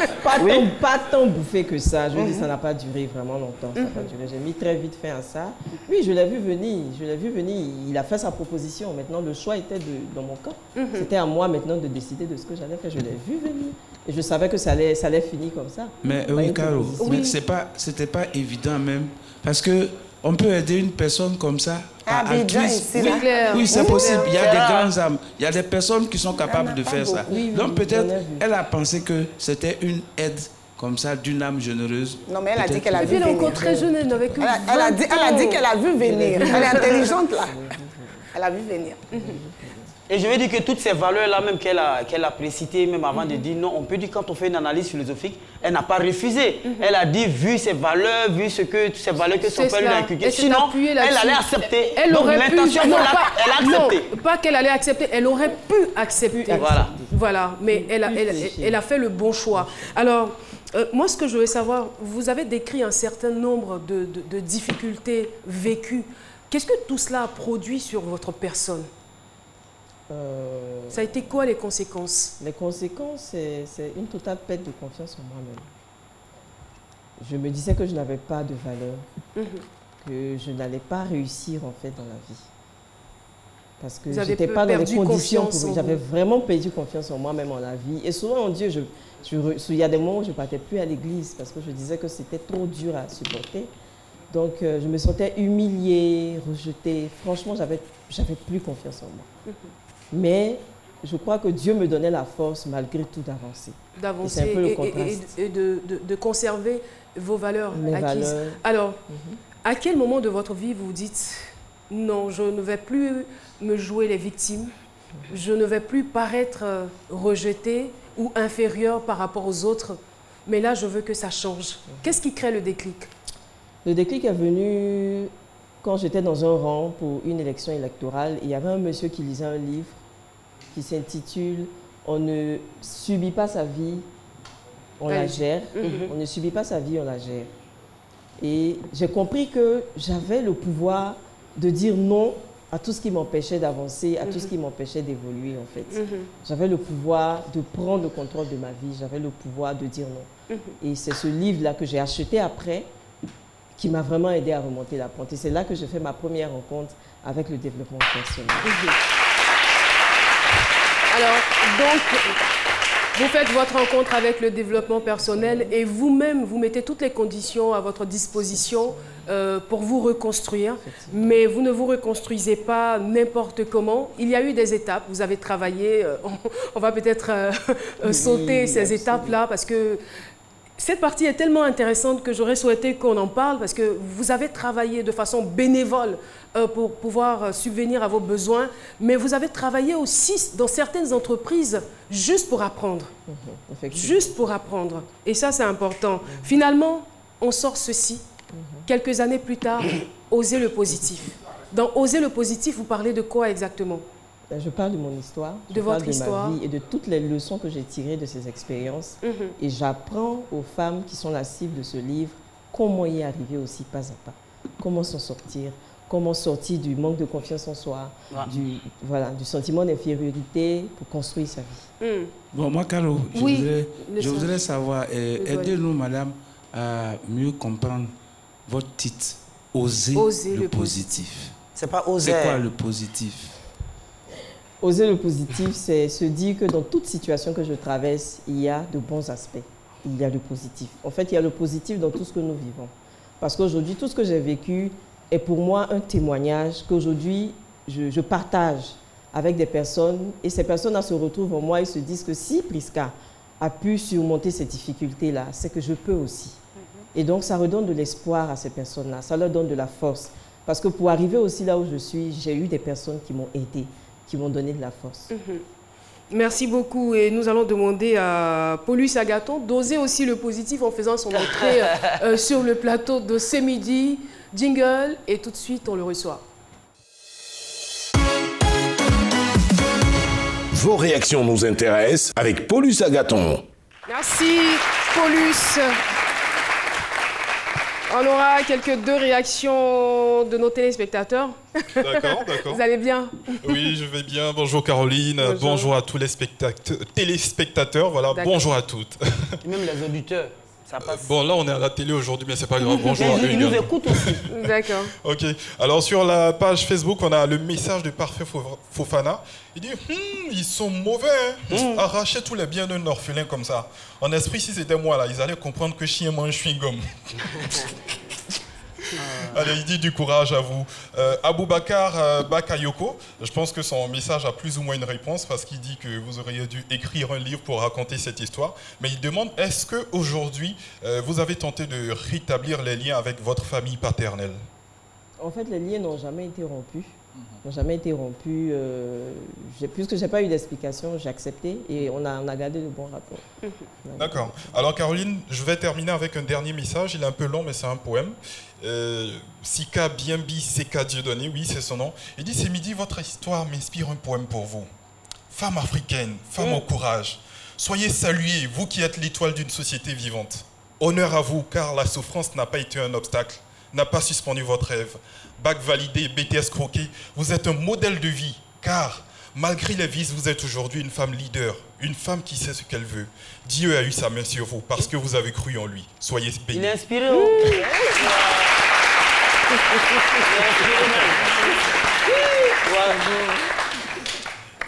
Pas tant bouffé que ça. Je veux dire, ça n'a pas duré vraiment longtemps. Ça n'a pas duré. J'ai mis très vite fin à ça. Oui, je l'ai vu venir. Il a fait sa proposition. Maintenant, le choix était dans mon camp. C'était à moi maintenant de décider de ce que j'allais faire. Je l'ai vu venir. Et je savais que ça allait finir comme ça. Mais oui, Caro, c'était pas évident même. Parce que on peut aider une personne comme ça à altruisme. Oui, c'est possible. Il y a des grandes âmes. Il y a des personnes qui sont capables de faire ça. Donc peut-être elle a pensé que c'était une aide comme ça d'une âme généreuse. Non, mais elle a dit qu'elle a vu venir. Elle est encore très jeune, elle n'avait que 20 ans. Elle a dit qu'elle a vu venir. Elle est intelligente là. Elle a vu venir. Et je veux dire que toutes ces valeurs-là, même qu'elle a précitées, même avant de dire non, on peut dire quand on fait une analyse philosophique, elle n'a pas refusé. Elle a dit, vu ses valeurs, vu ces valeurs que son père lui a inculquées. Sinon, elle allait accepter. Donc l'intention, elle a accepté. Non, pas qu'elle allait accepter, elle aurait pu accepter. Voilà, mais elle a fait le bon choix. Alors, moi, ce que je veux savoir, vous avez décrit un certain nombre de difficultés vécues. Qu'est-ce que tout cela a produit sur votre personne? Ça a été quoi les conséquences? Les conséquences, c'est une totale perte de confiance en moi-même. Je me disais que je n'avais pas de valeur, que je n'allais pas réussir en fait dans la vie. Parce que je n'étais pas dans les conditions pour... J'avais vraiment perdu confiance en moi-même en la vie. Et souvent en Dieu, il y a des moments où je ne partais plus à l'église parce que je disais que c'était trop dur à supporter. Donc je me sentais humiliée, rejetée. Franchement, j'avais plus confiance en moi. Mais je crois que Dieu me donnait la force, malgré tout, d'avancer. D'avancer et de conserver vos valeurs acquises. Alors, à quel moment de votre vie vous dites « Non, je ne vais plus me jouer les victimes, je ne vais plus paraître rejetée ou inférieure par rapport aux autres, mais là, je veux que ça change ». Qu'est-ce qui crée le déclic? Le déclic est venu... Quand j'étais dans un rang pour une élection électorale, il y avait un monsieur qui lisait un livre qui s'intitule « On ne subit pas sa vie, on la gère ». On ne subit pas sa vie, on la gère. Et j'ai compris que j'avais le pouvoir de dire non à tout ce qui m'empêchait d'avancer, à tout ce qui m'empêchait d'évoluer en fait. J'avais le pouvoir de prendre le contrôle de ma vie, j'avais le pouvoir de dire non. Et c'est ce livre-là que j'ai acheté après qui m'a vraiment aidé à remonter la pente. Et c'est là que j'ai fait ma première rencontre avec le développement personnel. Alors, donc, vous faites votre rencontre avec le développement personnel et vous-même, vous mettez toutes les conditions à votre disposition pour vous reconstruire. Mais vous ne vous reconstruisez pas n'importe comment. Il y a eu des étapes. Vous avez travaillé. On va peut-être sauter ces étapes-là parce que cette partie est tellement intéressante que j'aurais souhaité qu'on en parle parce que vous avez travaillé de façon bénévole pour pouvoir subvenir à vos besoins, mais vous avez travaillé aussi dans certaines entreprises juste pour apprendre. Juste pour apprendre. Et ça, c'est important. Finalement, on sort ceci. Quelques années plus tard, Oser le positif. Dans Oser le positif, vous parlez de quoi exactement? Je parle de mon histoire, de votre histoire, ma vie et de toutes les leçons que j'ai tirées de ces expériences. Et j'apprends aux femmes qui sont la cible de ce livre comment y arriver aussi pas à pas. Comment s'en sortir, comment sortir du manque de confiance en soi, du sentiment d'infériorité pour construire sa vie. Bon, moi, Caro, je voudrais savoir, aidez-nous, madame, à mieux comprendre votre titre, Oser le positif. C'est pas oser. C'est quoi le positif? Oser le positif, c'est se dire que dans toute situation que je traverse, il y a de bons aspects. Il y a le positif. En fait, il y a le positif dans tout ce que nous vivons. Parce qu'aujourd'hui, tout ce que j'ai vécu est pour moi un témoignage qu'aujourd'hui, je partage avec des personnes. Et ces personnes-là se retrouvent en moi et se disent que si Prisca a pu surmonter ces difficultés-là, c'est que je peux aussi. Et donc, ça redonne de l'espoir à ces personnes-là. Ça leur donne de la force. Parce que pour arriver aussi là où je suis, j'ai eu des personnes qui m'ont aidé, qui m'ont donné de la force. Merci beaucoup. Et nous allons demander à Paulus Agathon d'oser aussi le positif en faisant son entrée sur le plateau de ce midi. Jingle, et tout de suite, on le reçoit. Vos réactions nous intéressent avec Paulus Agathon. Merci, Paulus. On aura deux réactions de nos téléspectateurs. D'accord, d'accord. Vous allez bien? Oui, je vais bien. Bonjour Caroline. Bonjour à tous les téléspectateurs. Voilà, bonjour à toutes. Et même les auditeurs. Ça passe. Bon, là, on est à la télé aujourd'hui, mais c'est pas grave. Bonjour à eux. Ils nous écoutent aussi. D'accord. Ok. Alors, sur la page Facebook, on a le message de Parfait Fofana. Il dit ils sont mauvais. Arracher tous les biens d'un orphelin comme ça. En esprit, si c'était moi, là, ils allaient comprendre que chien mange chewing-gum. Allez, il dit du courage à vous. Aboubakar Bakayoko, je pense que son message a plus ou moins une réponse parce qu'il dit que vous auriez dû écrire un livre pour raconter cette histoire. Mais il demande, est-ce qu'aujourd'hui, vous avez tenté de rétablir les liens avec votre famille paternelle? En fait, les liens n'ont jamais été rompus. Puisque je n'ai pas eu d'explication, j'ai accepté et on a gardé de bons rapports. D'accord. Alors Caroline, je vais terminer avec un dernier message. Il est un peu long, mais c'est un poème. Sika Bienbi Seka Dieudonné, oui, c'est son nom. Il dit, ce midi, votre histoire m'inspire un poème pour vous. Femme africaine, femme au courage, soyez saluée, vous qui êtes l'étoile d'une société vivante. Honneur à vous, car la souffrance n'a pas été un obstacle, n'a pas suspendu votre rêve. Bac validé, BTS croqué, vous êtes un modèle de vie, car malgré les vices, vous êtes aujourd'hui une femme leader, une femme qui sait ce qu'elle veut. Dieu a eu sa main sur vous parce que vous avez cru en lui. Soyez bénis. Il est inspiré.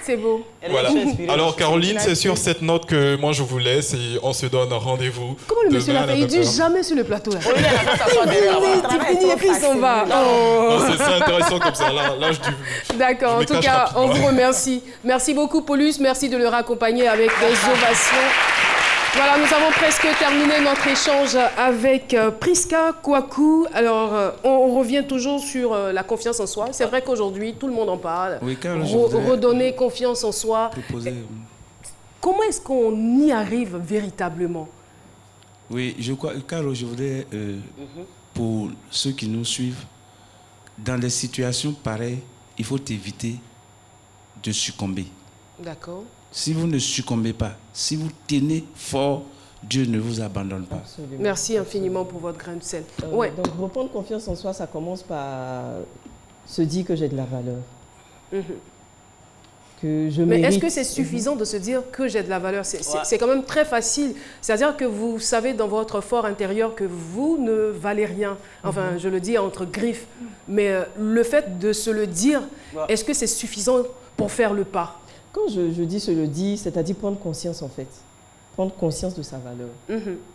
C'est beau. Voilà. Alors Caroline, c'est sur cette note que moi je vous laisse et on se donne rendez-vous. Comment le monsieur l'a fait? Il dit jamais sur le plateau. Là. Il finit et puis il s'en va. Non, c'est intéressant comme ça. Là, d'accord, en tout cas, on vous remercie. Merci beaucoup Paulus, merci de le raccompagner avec des ovations. Voilà, nous avons presque terminé notre échange avec Prisca Kouakou. Alors, on revient toujours sur la confiance en soi. C'est vrai qu'aujourd'hui, tout le monde en parle. Oui, redonner confiance en soi. Comment est-ce qu'on y arrive véritablement? Oui, je crois, Caro, je voudrais, pour ceux qui nous suivent, dans des situations pareilles, il faut éviter de succomber. D'accord. Si vous ne succombez pas, si vous tenez fort, Dieu ne vous abandonne pas. Absolument. Merci infiniment pour votre grain de sel. Donc reprendre confiance en soi, ça commence par se dire que j'ai de la valeur. Que je Mais mérite. est-ce que c'est suffisant de se dire que j'ai de la valeur? C'est quand même très facile. C'est-à-dire que vous savez dans votre fort intérieur que vous ne valez rien. Enfin, je le dis entre griffes. Mais le fait de se le dire, est-ce que c'est suffisant pour faire le pas? Quand je dis se le dire, c'est-à-dire prendre conscience en fait. Prendre conscience de sa valeur.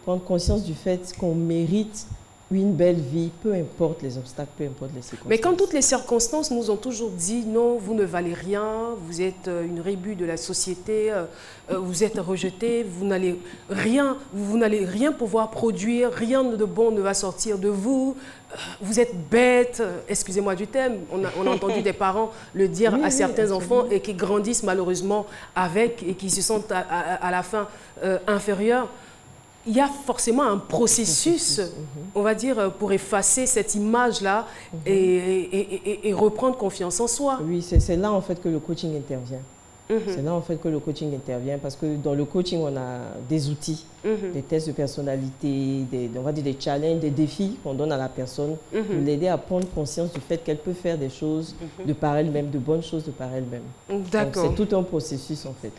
Prendre conscience du fait qu'on mérite une belle vie, peu importe les obstacles, peu importe les circonstances. Mais quand toutes les circonstances nous ont toujours dit non, vous ne valez rien, vous êtes une rébut de la société, vous êtes rejeté, vous n'allez rien pouvoir produire, rien de bon ne va sortir de vous, vous êtes bête, excusez-moi du terme, on a entendu des parents le dire à certains enfants et qui grandissent malheureusement avec et qui se sentent à la fin inférieurs. Il y a forcément un processus, on va dire, pour effacer cette image-là et reprendre confiance en soi. Oui, c'est là en fait que le coaching intervient. C'est là en fait que le coaching intervient parce que dans le coaching, on a des outils, des tests de personnalité, on va dire des challenges, des défis qu'on donne à la personne pour l'aider à prendre conscience du fait qu'elle peut faire des choses de par elle-même, de bonnes choses de par elle-même. D'accord. C'est tout un processus en fait.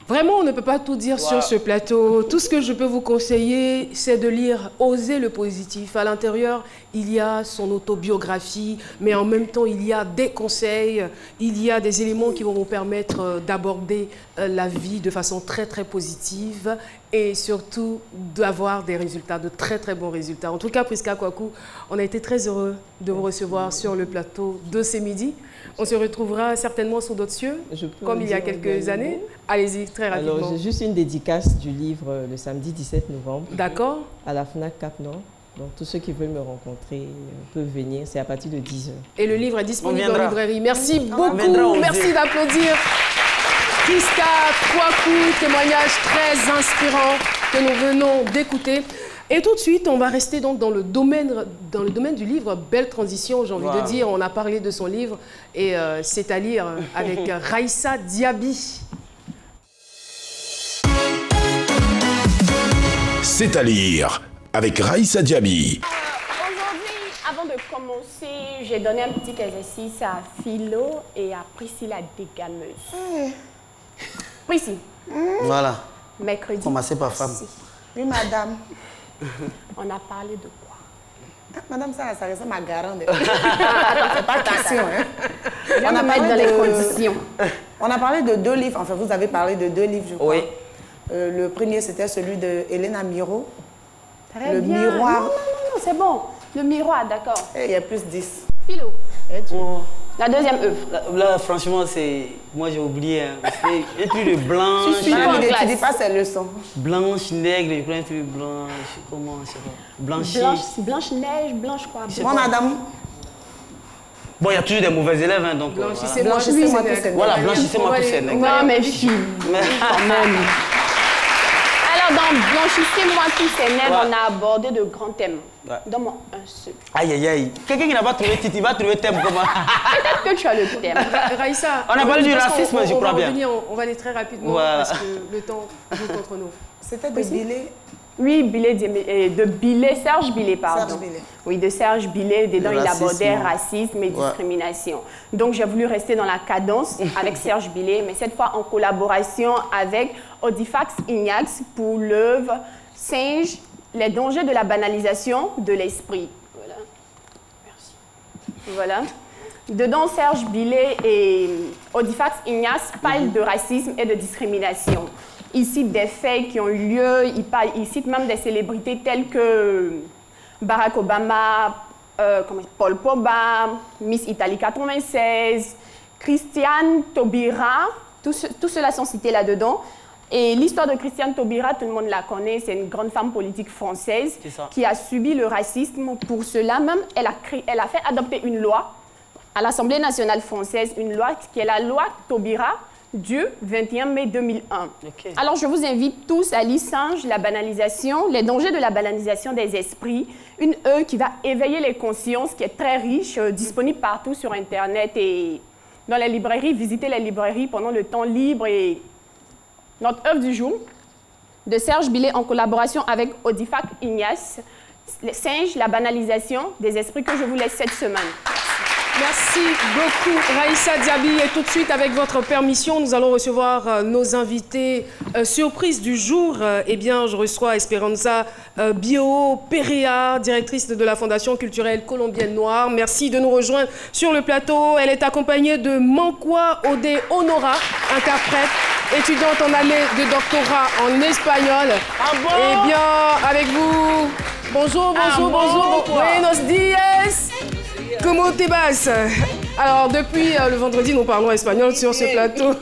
Vraiment, on ne peut pas tout dire sur ce plateau. Tout ce que je peux vous conseiller, c'est de lire Oser le positif. À l'intérieur, il y a son autobiographie, mais en même temps, il y a des conseils, il y a des éléments qui vont vous permettre d'aborder la vie de façon très, très positive et surtout d'avoir des résultats, de très, très bons résultats. En tout cas, Priska Kwaku, on a été très heureux de vous recevoir sur le plateau de ce midi. On se retrouvera certainement sous d'autres cieux, comme il y a quelques années. Allez-y, très rapidement. Alors, j'ai juste une dédicace du livre le samedi 17 novembre. D'accord. À la FNAC Cap Nord. Donc, tous ceux qui veulent me rencontrer peuvent venir. C'est à partir de 10h. Et le livre est disponible en librairie. Merci beaucoup. Merci d'applaudir Priska Kwaku, témoignage très inspirant que nous venons d'écouter. Et tout de suite, on va rester donc dans le domaine du livre Belle Transition, j'ai envie de dire. On a parlé de son livre et c'est à lire avec Raïssa Diaby. C'est à lire avec Raïssa Diaby. Aujourd'hui, avant de commencer, j'ai donné un petit exercice à Philo et à Priscilla Dégameuse. Priscilla. Voilà. Mercredi. Commencez par femme. Oui, madame. On a parlé de quoi? Madame, ça ressemble à garant. Attends, c'est pas question. On a parlé dans les conditions. On a parlé de 2 livres. Enfin, vous avez parlé de 2 livres, je crois. Oui. Le premier, c'était celui de Elena Miro. Très le bien. miroir. Non, c'est bon. Le miroir, d'accord. Il y a plus 10. Philo. Oh. La deuxième œuvre. Là, franchement, c'est... Moi, j'ai oublié. Hein, et puis le blanc... Tu dis pas ces leçons. Blanche, nègre, je prends un truc blanche... Comment, je sais pas. Blanchi. Blanche-neige, blanche quoi. Bon, madame. Bon, il y a toujours des mauvais élèves, hein, donc... Blanchissez-moi tous ces nègres. Voilà, blanchissez-moi tous ces nègres. Non, mais fille, quand même. Alors, dans Blanchissez-moi tous ces nègres, on a abordé de grands thèmes. Donne-moi un seul. Aïe, aïe, aïe. Quelqu'un qui n'a pas trouvé titre, il va trouver thème comment? Peut-être que tu as le thème. Raïssa, on a parlé du racisme, je crois bien. On va aller très rapidement parce que le temps joue contre nous. C'était de Billet. Oui, Serge Billet, pardon. Serge Billet. Oui, de Serge Billet. Dedans, il abordait racisme. racisme et discrimination. Donc, j'ai voulu rester dans la cadence avec Serge Billet, mais cette fois en collaboration avec Odifax Ignax pour l'œuvre Singe, les dangers de la banalisation de l'esprit. Voilà. Merci. Voilà. Dedans, Serge Billet et Odifax Ignace parlent de racisme et de discrimination. Il cite des faits qui ont eu lieu, il cite même des célébrités telles que Barack Obama, Paul Pogba, Miss Italie 96, Christiane Taubira, tout cela sont cités là-dedans. Et l'histoire de Christiane Taubira, tout le monde la connaît, c'est une grande femme politique française qui a subi le racisme. Pour cela même, elle a fait adopter une loi à l'Assemblée nationale française, une loi qui est la loi Taubira du 21 mai 2001. Okay. Alors, je vous invite tous à lire Singe, la banalisation, les dangers de la banalisation des esprits, une œuvre qui va éveiller les consciences, qui est très riche, disponible partout sur Internet et dans les librairies. Visitez les librairies pendant le temps libre. Et notre œuvre du jour, de Serge Billet en collaboration avec Odifax Ignace, Singe, la banalisation des esprits, que je vous laisse cette semaine. Merci beaucoup, Raïssa Diaby. Et tout de suite, avec votre permission, nous allons recevoir nos invités surprise du jour. Eh bien, je reçois Esperanza Bio Perea, directrice de la Fondation culturelle colombienne noire. Merci de nous rejoindre sur le plateau. Elle est accompagnée de Mankwa Ode Honora, interprète, étudiante en année de doctorat en espagnol. Ah bon? Eh bien, avec vous, bonjour, bonjour. Buenos días. Comment te vas? Alors, depuis le vendredi, nous parlons espagnol sur ce plateau.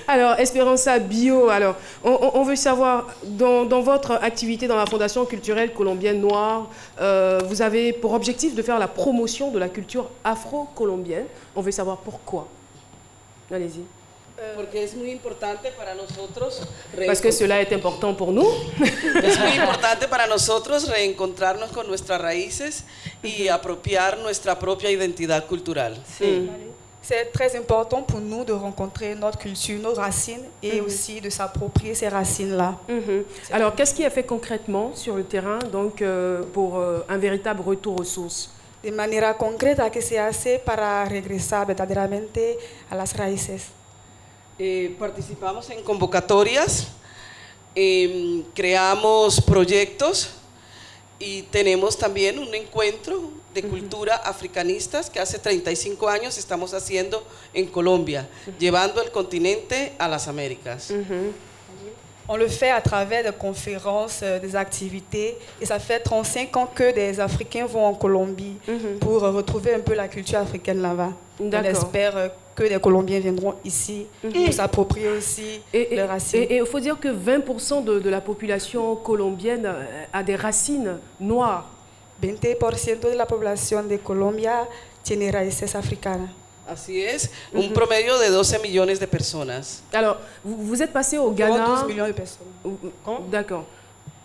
Alors, Esperanza Bio, alors, on veut savoir, dans votre activité dans la Fondation culturelle colombienne noire, vous avez pour objectif de faire la promotion de la culture afro-colombienne. On veut savoir pourquoi. Allez-y. Parce que cela est important pour nous. Es muy importante para nosotros reencontrarnos con nuestras raíces y apropiar nuestra propia identidad cultural. C'est très important pour nous de rencontrer notre culture, nos racines et aussi de s'approprier ces racines-là. Alors, qu'est-ce qui est fait concrètement sur le terrain donc, pour un véritable retour aux sources? De manera concreta que se hace para regresar verdaderamente a las raíces. Participamos en convocatorias, creamos proyectos y tenemos también un encuentro de cultura africanistas que hace 35 años estamos haciendo en Colombia, llevando el continente a las Américas. On le fait à travers des conférences, des activités, et ça fait 35 ans que des Africains vont en Colombie pour retrouver un peu la culture africaine là-bas. On espère que les Colombiens viendront ici pour s'approprier aussi leurs racines. Et il faut dire que 20% de la population colombienne a des racines noires. 20% de la población de Colombia tiene raíces africanas. Así es, un promedio de 12 millones de personas. Alors, vous êtes passé au Ghana. 12 millions de personnes. D'accord.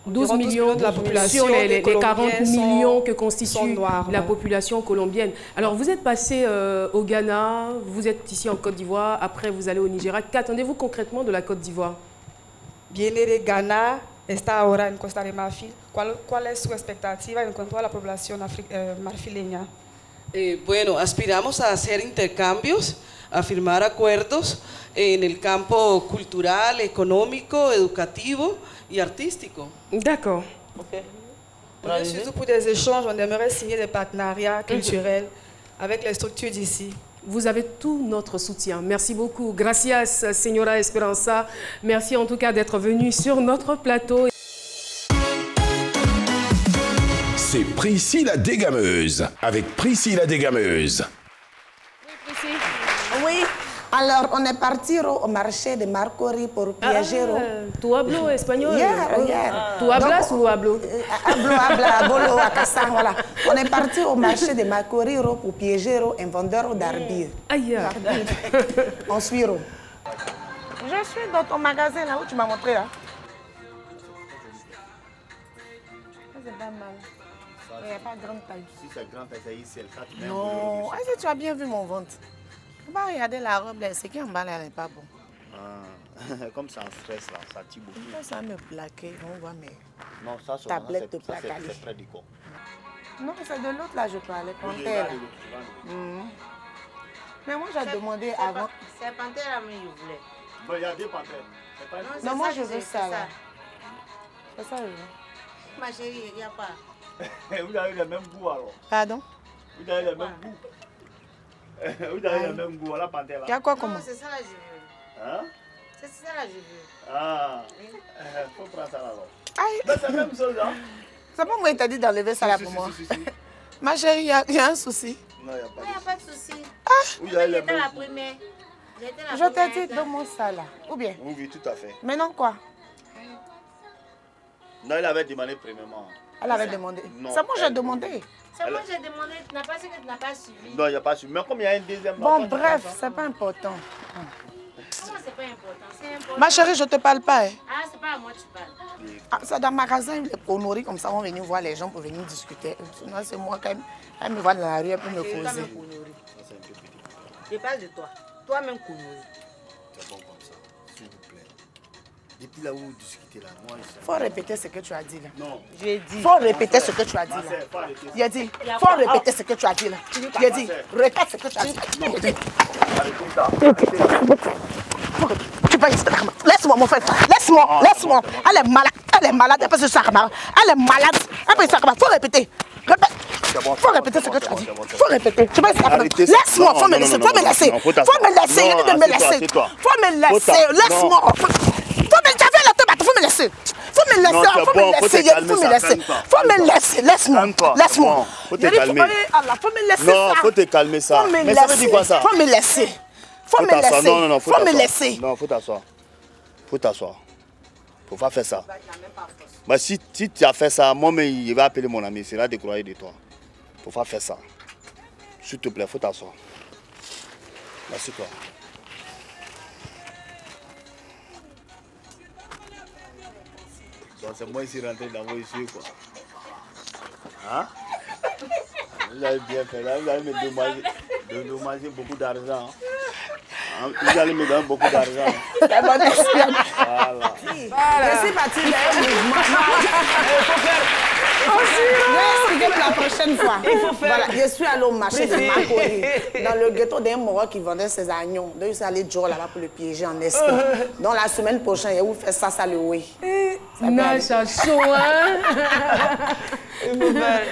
12 millions de la population, les 40 millions que constitue la population colombienne. Alors, vous êtes passé au Ghana, vous êtes ici en Côte d'Ivoire, après vous allez au Nigeria. Qu'attendez-vous concrètement de la Côte d'Ivoire? Viene de Ghana, está ahora en Costa de Marfil. ¿Cuál es su expectativa en cuanto a la población marfileña? Bueno, aspiramos a hacer intercambios, a firmar acuerdos en el campo cultural, económico, educativo y artístico. D'accord. Surtout pour des échanges, on aimerait signer des partenariats culturels avec les structures d'ici. Vous avez tout notre soutien. Merci beaucoup. Gracias, señora Esperanza. Merci en tout cas d'être venue sur notre plateau. C'est Priscille la dégameuse, avec Priscille la dégameuse. Oui, alors on est parti au marché de Marcory pour piéger. Tu hablo espagnol? Yeah. Tu hablas ou hablo? Hablo, acassan, voilà. On est parti au marché de Marcory pour piéger un vendeur d'arbitres. Aïe. On suit. Je suis dans ton magasin là où tu m'as montré là. C'est pas mal. Il n'y a pas de grande taille. Si c'est grande taille, c'est ici, le 4. Non, est-ce que tu as bien vu mon ventre? On va regarder la robe, c'est qui en bas là, elle n'est pas bon. Comme c'est en stress là, ça tire beaucoup. Ça me plaquer, on voit mes tablettes de plaquage. C'est près du corps. Non, c'est de l'autre là, je parlais, Panthère. Mais moi j'ai demandé avant. C'est Panthère, mais il voulait. Bon, il y a deux panthères. Non, moi je veux ça là. C'est ça, je veux. Ma chérie, il n'y a pas. Vous avez le même goût alors. Pardon? Vous avez le même goût. Vous avez le même goût, la panthère là. Il y a quoi comme? C'est ça là, je veux. Hein? C'est ça là, je veux. Ah, faut prendre ça là alors. Mais c'est la même chose là. C'est pas moi qui t'a dit d'enlever ça là pour moi. Ma chérie, il y a un souci. Non, il n'y a pas de souci. J'étais la première. Je t'ai dit, donne-moi ça là. Ou bien? Oui, tout à fait. Maintenant quoi? Non, il avait demandé premièrement. Elle avait demandé. C'est moi j'ai demandé. C'est moi j'ai demandé, tu n'as pas su que tu n'as pas suivi. Non, il n'y a pas suivi. Mais comme il y a un deuxième... Bon, bref, c'est pas important. Comment c'est pas important? C'est important. Ma chérie, je te parle pas. Hein. Ah, c'est pas à moi que tu parles. Ah, c'est dans le magasin, les honoris comme ça, on vient voir les gens pour venir discuter. Sinon, c'est moi quand même. Elle me voit dans la rue, elle peut me poser. Je parle de toi. Toi-même, Kounori. C'est bon comme ça, s'il vous plaît. Depuis là où vous discutez là, moi... Faut répéter ce que tu as dit là. Non. J'ai dit. Faut répéter ce que tu as dit là. Il a dit. Faut répéter ce que tu as dit là. Il a dit. Répète ce que tu as dit. Tu peux rester là. Laisse-moi mon frère. Laisse-moi. Laisse-moi. Elle est malade. Elle est malade. Elle peut se sarma. Elle est malade. Elle peut se sarma. Faut répéter. Répète. Faut répéter ce que tu as dit. Faut répéter. Tu peux rester. Laisse-moi. Faut me laisser. Faut me laisser. Faut me laisser. Il dit de me laisser. Faut me laisser. Laisse-moi. Faut me laisser. Faut me laisser. Faut me laisser. Faut me laisser. Faut me laisser. Laisse-moi. Laisse-moi. Faut te calmer. Faut me laisser. Non, faut te calmer ça. Mais ça veut dire quoi ça? Faut me laisser. Faut me laisser. Non, faut me laisser. Non, faut t'asseoir. Faut t'asseoir. Faut pas faire ça. Mais si tu as fait ça, moi-même, il va appeler mon ami. C'est là de croire de toi. Faut pas faire ça. S'il te plaît, faut t'asseoir. Merci toi. C'est moi ici rentré dans vos yeux quoi. Hein? Vous avez bien fait là, vous allez me dédommager beaucoup d'argent. Hein? Vous allez me donner beaucoup d'argent. La bonne espionne. Voilà. Je suis partie d'un mouvement. Il faut faire. Je vais expliquer la prochaine fois. Il faut faire. Voilà, je suis allée au marché de Makori, dans le ghetto d'un Moro qui vendait ses oignons. Donc, je suis allée jouer là-bas pour le piéger en esprit. Donc, la semaine prochaine, je vais vous faire ça le oui. Non, ça chaud, hein?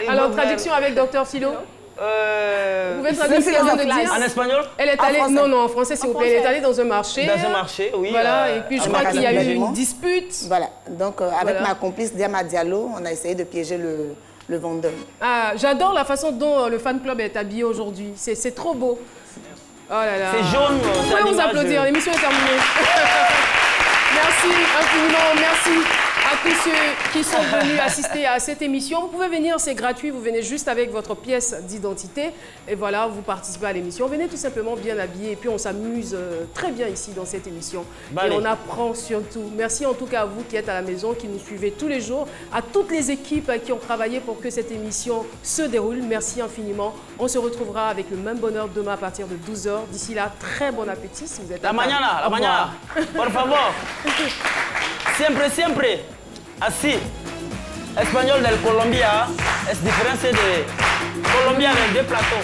Alors, traduction avec Dr Philo. Vous pouvez traduire ce qu'elle vient de dire? En espagnol? Elle est allée, non, en français s'il vous plaît. Elle est allée dans un marché. Dans un marché, oui. Voilà, et puis je crois qu'il y a eu une dispute. Voilà, donc avec ma complice Diama Diallo, on a essayé de piéger le vendeur. Ah, j'adore la façon dont le fan club est habillé aujourd'hui. C'est trop beau. Oh là là. C'est jaune. Vous pouvez vous applaudir, l'émission est terminée. Merci infiniment, merci à tous ceux qui sont venus assister à cette émission. Vous pouvez venir, c'est gratuit, vous venez juste avec votre pièce d'identité et voilà, vous participez à l'émission. Venez tout simplement bien habillé et puis on s'amuse très bien ici dans cette émission. Et on apprend surtout. Merci en tout cas à vous qui êtes à la maison, qui nous suivez tous les jours, à toutes les équipes qui ont travaillé pour que cette émission se déroule. Merci infiniment. On se retrouvera avec le même bonheur demain à partir de 12 h. D'ici là, très bon appétit si vous êtes La mañana, por favor. Siempre, así. Español del Colombia es diferente de Colombia de plato.